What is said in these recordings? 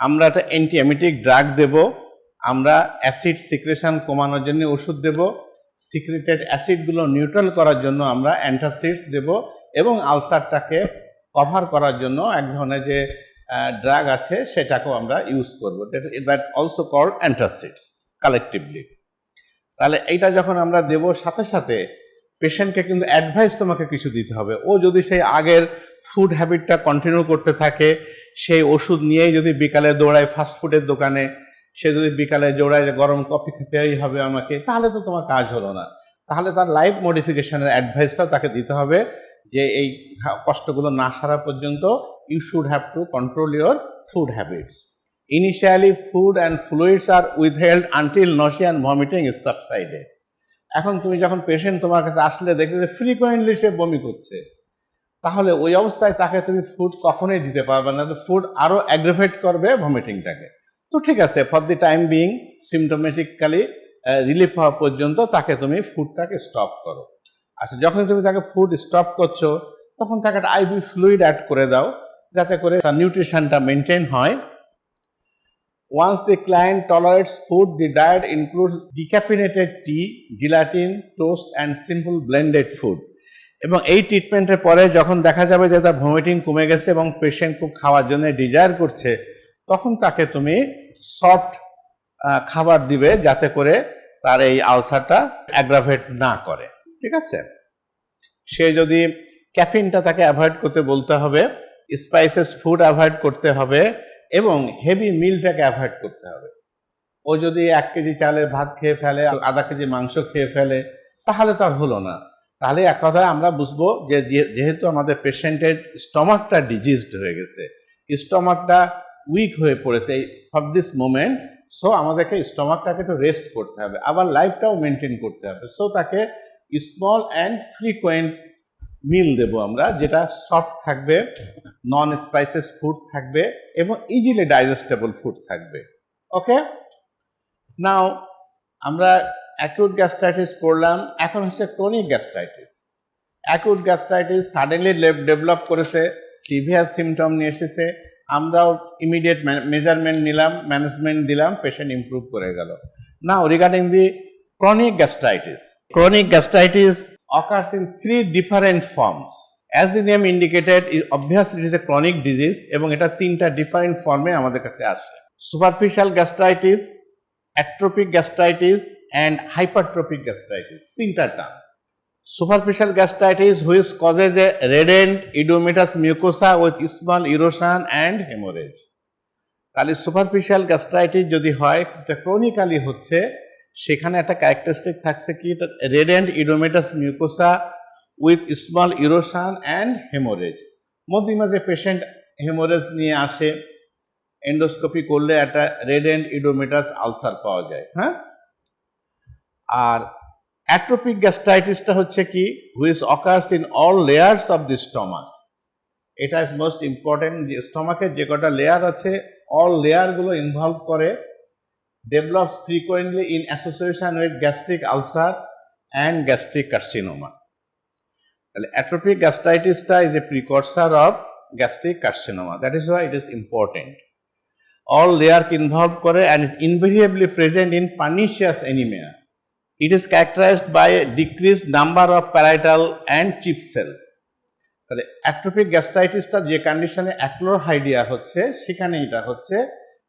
আমরা একটা অ্যান্টিএমিটিক ড্রাগ দেব, আমরা অ্যাসিড সিক্রেশন কমানোর জন্য ওষুধ দেব, সিক্রেটেড অ্যাসিডগুলো নিউট্রাল করার জন্য আমরা অ্যান্টাসিডস দেব, এবং আলসারটাকে কভার করার জন্য এক ধরনের যে ড্রাগ আছে সেটাকেও আমরা ইউজ করব, that also called antacids collectively. তাহলে এইটা যখন আমরা দেব, সাথে সাথে পেশেন্টকে কিন্তু অ্যাডভাইস তোমাকে কিছু দিতে হবে। ও যদি সেই আগের ফুড হ্যাবিটটা কন্টিনিউ করতে থাকে, সেই ওষুধ নিয়েই যদি বিকালে দৌড়ায় ফাস্টফুডের দোকানে, সে যদি বিকালে দৌড়ায় গরম কফি খেতেই হবে আমাকে, তাহলে তো তোমার কাজ হলো না। তাহলে তার লাইফ মডিফিকেশনের অ্যাডভাইসটাও তাকে দিতে হবে যে এই কষ্টগুলো না সারা পর্যন্ত you should have to control your food habits. Initially, food and fluids are withheld until nausea and vomiting is subsided. এখন তুমি যখন পেশেন্ট তোমার কাছে আসলে দেখবে যে ফ্রিকোয়েন্টলি সে বমি করছে, তাহলে ওই অবস্থায় তাকে তুমি ফুড কখনোই দিতে পারবে না, তো ফুড আরো অ্যাগ্রাভেট করবে ভমিটিংটাকে। তো ঠিক আছে, for the time being symptomatically relief হওয়া পর্যন্ত তাকে তুমি ফুডটাকে স্টপ করো। আচ্ছা, যখন তুমি তাকে ফুড স্টপ করছো তখন তাকে একটা আইভি ফ্লুইড অ্যাড করে দাও, যাতে করে তার নিউট্রিশনটা মেনটেন হয়। Once the client tolerates food, the diet includes decaffeinated tea, gelatin, toast and simple blended food. এবং এই ট্রিটমেন্টের পরে যখন দেখা যাবে যে তার ভমিটিং কমে গেছে এবং পেশেন্ট খুব খাওয়ার জন্য ডিজায়ার করছে, তখন তাকে তুমি সফট খাবার দিবে, যাতে করে তার এই আলসারটা অ্যাগ্রাভেট না করে। ঠিক আছে, সে যদি ক্যাফিনটা তাকে অ্যাভয়েড করতে বলতে হবে, স্পাইসেস ফুড অ্যাভয়েড করতে হবে, এবং হেভি মিলটাকে অ্যাভয়েড করতে হবে। ও যদি 1 কেজি চালের ভাত খেয়ে ফেলে, আধা কেজি মাংস খেয়ে ফেলে, তাহলে তার হলো না। তাহলে এক কথায় আমরা বুঝবো যে যেহেতু আমাদের পেশেন্টের স্টমাকটা ডিজিজড হয়ে গেছে, স্টমাকটা উইক হয়ে পড়েছে ফর দিস মোমেন্ট, সো আমাদেরকে স্টমাকটাকে একটু রেস্ট করতে হবে, আবার লাইফটাও মেনটেন করতে হবে। সো তাকে স্মল অ্যান্ড ফ্রিকোয়েন্ট মিল দেব আমরা, যেটা সফট থাকবে, নন স্পাইসেস ফুড থাকবে এবং ইজিলি ডাইজেস্টেবল ফুড থাকবে। ওকে, নাও আমরা অ্যাকিউট গ্যাস্ট্রাইটিস পড়লাম, এখন হচ্ছে chronic gastritis. Acute gastritis suddenly develop করেছে, সিভিয়ার সিমটম নিয়ে এসেছে, আমরাও ইমিডিয়েট মেজারমেন্ট নিলাম, ম্যানেজমেন্ট দিলাম, পেশেন্ট ইমপ্রুভ করে গেল। Now regarding the chronic gastritis, chronic gastritis occurs in 3 different forms. As the name indicated, obviously it is a chronic disease এবং এটা 3টা different form এ আমাদের কাছে আসে। Superficial gastritis, atrophic gastritis and hypertrophic gastritis, 3টা term. Superficial gastritis which causes a reddened edematous mucosa with small erosion and hemorrhage. তাহলে superficial gastritis যদি হয়, এটা ক্রনিক্যালি হচ্ছে, সেখানে একটা ক্যারেক্টারিস্টিক থাকছে কি, reddened edematous mucosa with small erosion and haemorrhage. মধ্যে মাঝে পেশেন্ট হেমোরেজ নিয়ে আসে, এন্ডোস্কোপি করলে একটা রেডেন্ড ইডোমেটাস আলসার পাওয়া যায়। হ্যাঁ, আর অ্যাট্রোপিক গ্যাস্ট্রাইটিসটা হচ্ছে কি, which occurs in all layers of the stomach. এটা ইজ মোস্ট ইম্পর্টেন্ট, যে স্টমাকের যে কটা লেয়ার আছে, অল লেয়ারগুলো ইনভলভ করে, develops frequently in association with gastric ulcer and gastric carcinoma. Atrophic gastritis is a precursor of gastric carcinoma. That is why it is important. All layer involved kore and is invariably present in pernicious anemia. It is characterized by a decreased number of parietal and chief cells. Atrophic gastritis টা যে কন্ডিশনে অ্যাক্লোরহাইডিয়া হচ্ছে, সেখানে এটা হচ্ছে,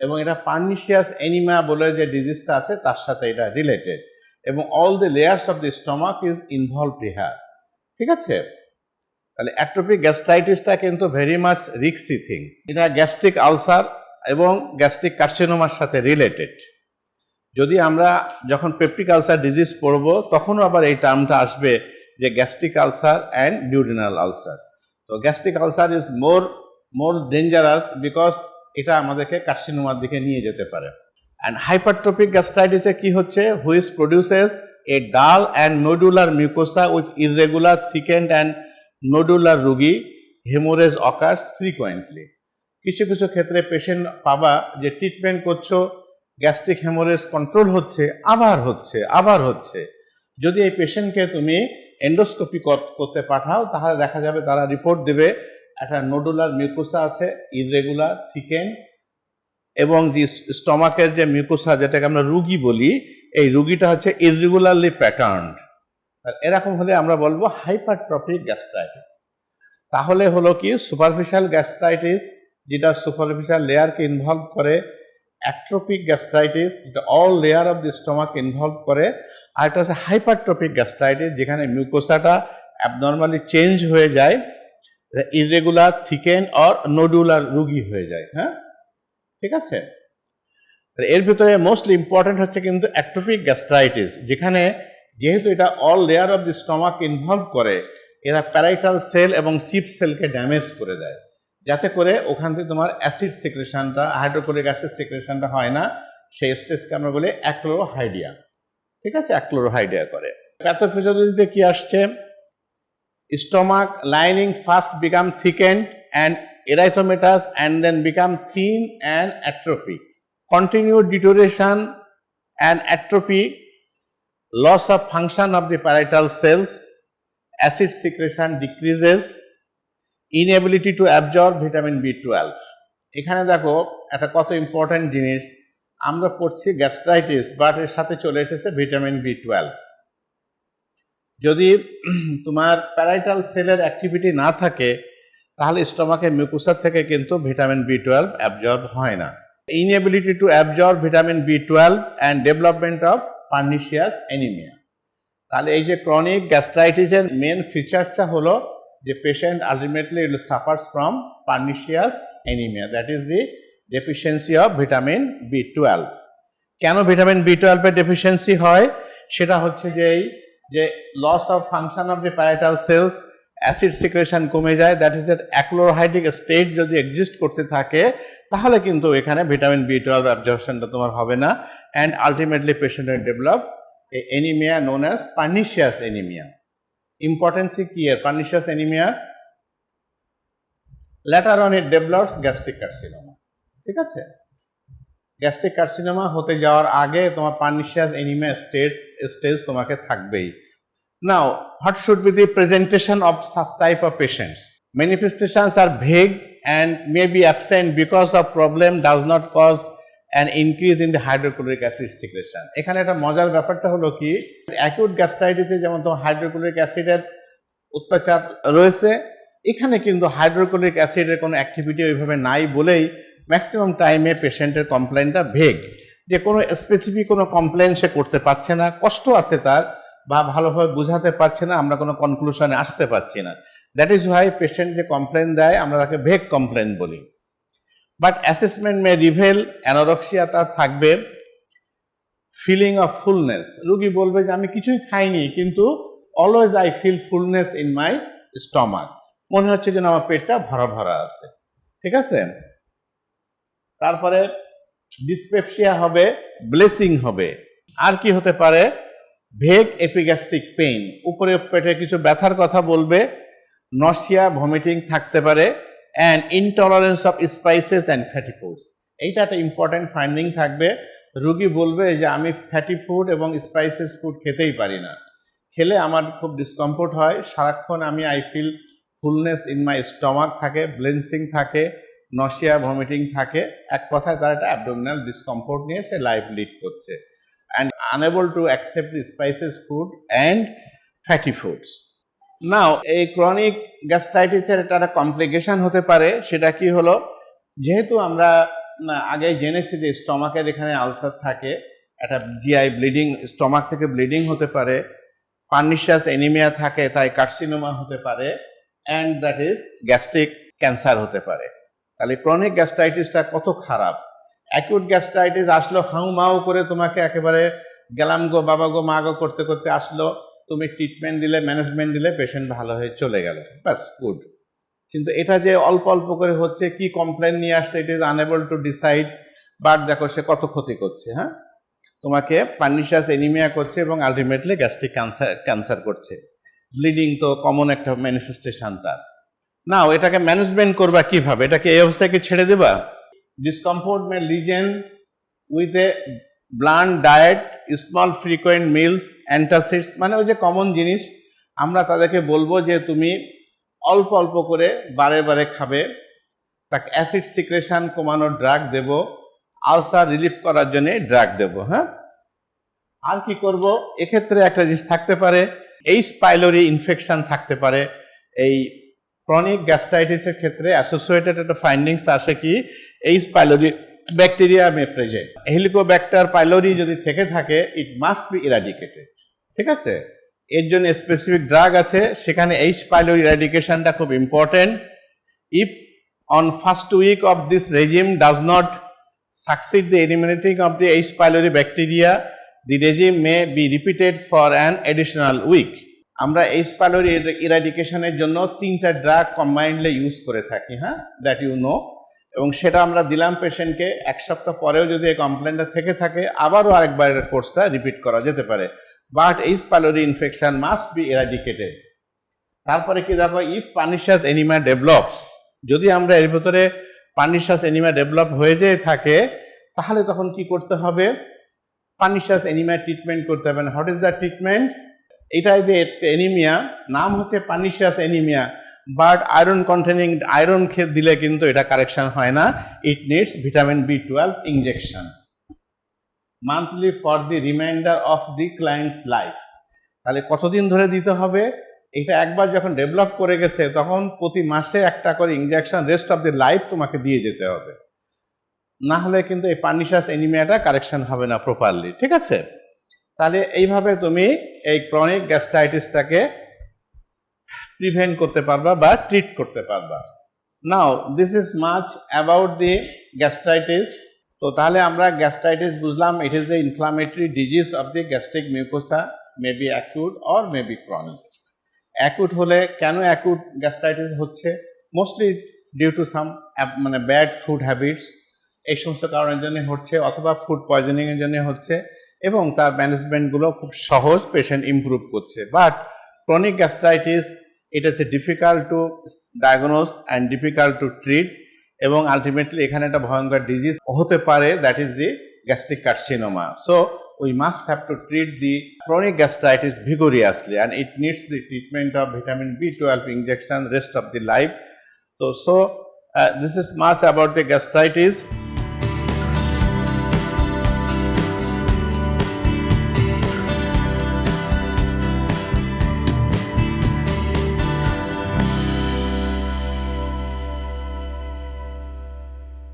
এবং এটা pernicious anaemia বলে যে ডিজিজটা আছে তার সাথে এটা রিলেটেড, এবং all the layers of the stomach is involved here. ঠিক আছে, তাহলে অ্যাট্রোপিক গ্যাস্ট্রাইটিসটা কিন্তু ভেরি মাচ রিস্কি থিং। এটা গ্যাস্ট্রিক আলসার এবং গ্যাস্ট্রিক কার্সিনোমার সাথে রিলেটেড। যদি আমরা যখন পেপটিক আলসার ডিজিজ পড়ব, তখনও আবার এই টার্মটা আসবে যে gastric ulcer and duodenal ulcer. তো gastric ulcer is more dangerous because এটা আমাদেরকে কার্সিনোমার দিকে নিয়ে যেতে পারে। অ্যান্ড হাইপারট্রপিক গ্যাস্ট্রাইটিসে কি হচ্ছে, হুইচ প্রডিউসেস এ ডাল and nodular mucosa with irregular thickened and nodular রুগী, হেমোরেজ অকার্স ফ্রিকোয়েন্টলি। কিছু কিছু ক্ষেত্রে পেশেন্ট পাবা যে ট্রিটমেন্ট করছো, গ্যাস্ট্রিক হেমোরেজ কন্ট্রোল হচ্ছে, আবার হচ্ছে। যদি এই পেশেন্টকে তুমি এন্ডোস্কোপি করতে পাঠাও, তাহলে দেখা যাবে তারা রিপোর্ট দেবে একটা নোডুলার মিউকোসা আছে, ইররেগুলার থিকেন, এবং যে স্টমাকের যে মিউকোসা যেটাকে আমরা রুগী বলি, এই রুগীটা হচ্ছে ইররেগুলারলি প্যাটার্নড। আর এরকম হলে আমরা বলবো হাইপারট্রফিক গ্যাস্ট্রাইটিস। তাহলে হলো কি সুপারফিশিয়াল গ্যাস্ট্রাইটিস, যেটা সুপারফিশিয়াল লেয়ারকে ইনভলভ করে, অ্যাট্রোপিক গ্যাস্ট্রাইটিস যেটা all layer of the stomach involve করে, আর এটা হচ্ছে হাইপারট্রফিক গ্যাস্ট্রাইটিস যেখানে মিউকোসাটা অ্যাবনর্মালি চেঞ্জ হয়ে যায়, ইররেগুলার, থিকেন অর নোডুলার রুগী হয়ে যায়। হ্যাঁ, ঠিক আছে। এর ভিতরে মোস্টলি ইম্পর্টেন্ট হচ্ছে কিন্তু অ্যাট্রোপিক গ্যাস্ট্রাইটিস, যেখানে যেহেতু এটা all layer of the stomach involve করে, এরা প্যারাইটাল সেল এবং চিপ সেলকে ড্যামেজ করে দেয়, যাতে করে ওখান থেকে তোমার অ্যাসিড সিক্রেশনটা, হাইড্রোক্লোরিক অ্যাসিড সিক্রেশনটা হয় না। সেই স্টেজকে আমরা বলি অ্যাক্লোরোহাইডিয়া। ঠিক আছে, অ্যাক্লোরোহাইডিয়া করে। প্যাথোফিজিওলজিতে কি আসছে? Stomach lining first become thickened and erythematous and then become thin and atrophic. Continued deterioration and atrophy, loss of function of the parietal cells, acid secretion decreases, inability to absorb vitamin B12. এখানে দেখো একটা কত important জিনিস, আমরা পড়ছি gastritis, but এর সাথে চলে এসেছে ভিটামিন B12। যদি তোমার প্যারাইটাল সেলের অ্যাক্টিভিটি না থাকে, তাহলে স্টমাকের মিউকোসা থেকে কিন্তু ভিটামিন B12 অ্যাবজর্ব হয় না। Inability to absorb vitamin B12 and development of pernicious anaemia. তাহলে এই যে ক্রনিক গ্যাস্ট্রাইটিসের মেন ফিচারটা হলো যে patient ultimately suffers from pernicious anaemia, that is the deficiency of vitamin B12। কেন ভিটামিন B12 এর ডেফিসিয়েন্সি হয়? সেটা হচ্ছে যে loss of function of the parietal cells, acid secretion কমে যায়, that is that achlorhydric state যদি এক্সিস্ট করতে থাকে, তাহলে কিন্তু এখানে ভিটামিন B12 অ্যাবজর্পশনটা তোমার হবে না, অ্যান্ড আলটিমেটলি পেশেন্টের develop anaemia known as pernicious anaemia. Importancy কি এর pernicious anaemia? Letter on it develops gastric carcinoma. ঠিক আছে, গ্যাস্ট্রিক কার্সিনোমা হতে যাওয়ার আগে তোমার পার্নিশিয়াস অ্যানিমিয়া স্টেজ তোমাকে থাকবেই। Now, what should be the presentation of such type of patients? Manifestations are vague and may be absent because the problem does not cause an increase in the hydrochloric acid secretion. এখানে একটা মজার ব্যাপারটা হলো কি, acute গ্যাস্ট্রাইটিসে যেমন তোমার hydrochloric অ্যাসিডের অত্যাচার রয়েছে, এখানে কিন্তু হাইড্রোক্লোরিক অ্যাসিডের কোনো অ্যাক্টিভিটি ওইভাবে নাই বলেই ম্যাক্সিমাম টাইমে পেশেন্টের কমপ্লেনটা ভেগ, যে কোনো স্পেসিফিক কোনো কমপ্লেন সে করতে পারছে না, কষ্ট আছে তার, বা ভালোভাবে বোঝাতে পারছে না, আমরা কোনো কনক্লুশনে আসতে পারছি না। দ্যাট ইজ হোয়াই পেশেন্ট যে কমপ্লেন দেয় আমরা তাকে ভেগ কমপ্লেন বলি। বাট অ্যাসেসমেন্ট মে রিভেল অ্যানোরক্সিয়া তার থাকবে, ফিলিং অফ ফুলনেস, রোগী বলবে যে আমি কিছুই খাইনি কিন্তু always I feel fullness in my stomach, মনে হচ্ছে যেন আমার পেটটা ভরা ভরা আছে। ঠিক আছে, তারপরে ডিসপেপসিয়া হবে, ব্লেসিং হবে, আর কি হতে পারে? ভেগ এপিগ্যাস্ট্রিক পেইন, উপরে পেটে কিছু ব্যথার কথা বলবে, নসিয়া, ভমিটিং থাকতে পারে, and intolerance of spices and fatty foods. এইটা একটা ইম্পর্টেন্ট ফাইন্ডিং থাকবে। রোগী বলবে যে আমি ফ্যাটি ফুড এবং স্পাইসেস ফুড খেতেই পারি না, খেলে আমার খুব ডিসকমফোর্ট হয়, সারাক্ষণ আমি I feel fullness in my stomach থাকে, ব্লেন্সিং থাকে, নসিয়া, ভমিটিং থাকে, এক কথায় তার একটা অ্যাবডোমিনাল ডিসকমফোর্ট নিয়ে সে লাইফ লিড করছে, and unable to accept the spices food and fatty foods. Now, এই ক্রনিক গ্যাস্ট্রাইটিসের একটা কমপ্লিকেশন হতে পারে, সেটা কি হলো, যেহেতু আমরা আগে জেনেছি যে স্টমাকের এখানে আলসার থাকে, একটা জিআই ব্লিডিং, স্টমাক থেকে ব্লিডিং হতে পারে, পার্নিশিয়াস অ্যানিমিয়া থাকে তাই কার্সিনোমা হতে পারে, and that is gastric cancer হতে পারে। তাহলে ক্রনিক গ্যাস্ট্রাইটিসটা কত খারাপ। অ্যাকিউট গ্যাস্ট্রাইটিস আসলো, হাউ মাউ করে তোমাকে একেবারে গেলাম গো বাবা গো মা গো করতে করতে আসলো, তুমি ট্রিটমেন্ট দিলে, ম্যানেজমেন্ট দিলে, পেশেন্ট ভালো হয়ে চলে গেল, ব্যাস গুড। কিন্তু এটা যে অল্প অল্প করে হচ্ছে, কি কমপ্লেন নিয়ে আসছে, it is unable to decide, but দেখো সে কত ক্ষতি করছে। হ্যাঁ, তোমাকে পার্নিশিয়াস অ্যানিমিয়া করছে এবং আলটিমেটলি গ্যাস্ট্রিক ক্যান্সার করছে। ব্লিডিং তো কমন একটা ম্যানিফেস্টেশন তার। নাও এটাকে ম্যানেজমেন্ট করবা কিভাবে? এটাকে এই অবস্থায় কি ছেড়ে দেবা? Discomfort may lesion with a bland diet, small frequent meals, antacids, মানে ওই যে কমন জিনিস, আমরা তাদেরকে বলবো যে তুমি অল্প অল্প করে বারে বারে খাবে, তাকে অ্যাসিড সিক্রেশন কমানোর ড্রাগ দেব, আলসার রিলিফ করার জন্য ড্রাগ দেব। হ্যাঁ, আর কি করব, এক্ষেত্রে একটা জিনিস থাকতে পারে, এইচ পাইলোরি ইনফেকশন থাকতে পারে। এই ক্রনিক গ্যাস্ট্রাইটিসের ক্ষেত্রে অ্যাসোসিয়েটেড একটা ফাইন্ডিংস আসে কি, এইচ পাইলোরি ব্যাকটেরিয়া মে প্রেজেন্ট। হেলিকোব্যাক্টার পাইলোরি যদি থেকে থাকে, ইট মাস্ট বি ইরাডিকেটেড। ঠিক আছে, এর জন্য স্পেসিফিক ড্রাগ আছে, সেখানে এইচ পাইলোরি ইরাডিকেশনটা খুব important. If on first week of this regime does not succeed the eliminating of the H. pylori bacteria, the regime may be repeated for an additional week. আমরা H. pylori eradication-এর জন্য 3টা drug combinedly use করে থাকি, হ্যাঁ, that you know, এবং সেটা আমরা দিলাম পেশেন্টকে। 1 সপ্তাহ পরেও যদি এই কমপ্লেনটা থেকে থাকে, আবারও আরেকবার কোর্সটা রিপিট করা যেতে পারে, but H. pylori infection must be eradicated. তারপরে কি দেখো, if pernicious anemia develops, যদি আমরা এর ভিতরে পার্নিশাস এনিমিয়া ডেভেলপ হয়ে যেয়ে থাকে, তাহলে তখন কি করতে হবে, পার্নিশাস এনিমিয়া ট্রিটমেন্ট করতে হবে। What is the treatment? এটাই যে এনিমিয়া, নাম হচ্ছে pernicious anaemia, but iron containing iron দিলে কিন্তু এটা কারেকশন হয় না। It needs vitamin B12 injection monthly for the reminder of the client's life. তাহলে কতদিন ধরে দিতে হবে? এটা একবার যখন ডেভেলপ করে গেছে, তখন প্রতি মাসে একটা করে injection rest of the life তোমাকে দিয়ে যেতে হবে, না হলে কিন্তু এই পার্নিশাস এনিমিয়াটা কারেকশন হবে না প্রপারলি। ঠিক আছে, তাহলে এইভাবে তুমি এই ক্রনিক গ্যাস্ট্রাইটিসটাকে প্রিভেন্ট করতে পারবা বা ট্রিট করতে পারবা। Now this is much about the gastritis. তো তাহলে আমরা গ্যাস্ট্রাইটিস বুঝলাম, it is the inflammatory disease of the gastric mucosa, may be acute or may be chronic. Acute হলে কেন অ্যাকুট গ্যাস্ট্রাইটিস হচ্ছে? মোস্টলি ডিউ টু সাম মানে bad food habits, এই সমস্ত কারণের জন্য হচ্ছে, অথবা ফুড পয়জনিং এর জন্য হচ্ছে, এবং তার ম্যানেজমেন্টগুলো খুব সহজ, পেশেন্ট ইমপ্রুভ করছে। But chronic gastritis, it is difficult to diagnose and difficult to treat, এবং আলটিমেটলি এখানে একটা ভয়ঙ্কর ডিজিজ হতে পারে, that is the gastric carcinoma. So we must have to treat the chronic gastritis vigorously, and it needs the treatment of vitamin B12 injection rest of the life. So this is much about the gastritis.